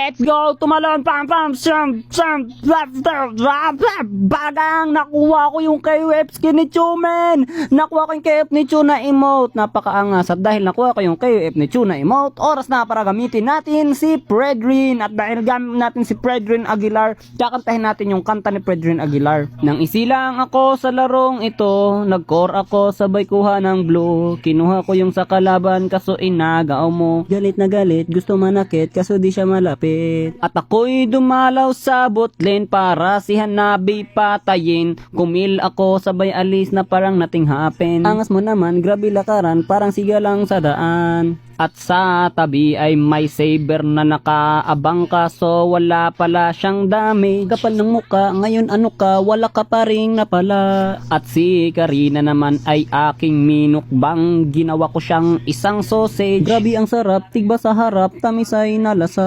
let's go! Tumalon! Bagang! Nakuha ko yung KOF skin ni Chumen! Nakuha ko yung KOF ni Chu na emote. Napakaangas. At dahil nakuha ko yung KOF ni Chu na emote, oras na para gamitin natin si Predrin. At dahil gamit natin si Predrin Aguilar, kakantahin natin yung kanta ni Predrin Aguilar. Nang isilang ako sa larong ito, nag-core ako sabay kuha ng blue. Kinuha ko yung sa kalaban kaso inagaw mo. Galit na galit, gusto manakit kaso di siya malapit. At ako'y dumalaw sa botlane para si Hanabi patayin. Kumil ako sabay alis na parang nothing happen. Angas mo naman, grabe lakaran, parang siga lang sa daan. At sa tabi ay may saber na nakaabang kaso wala pala siyang dami. Kapal ng muka, ngayon ano ka, wala ka pa ring napala. At si Karina naman ay aking minukbang, ginawa ko siyang isang sausage. Grabe ang sarap, tigba sa harap, tamis ay nalasa.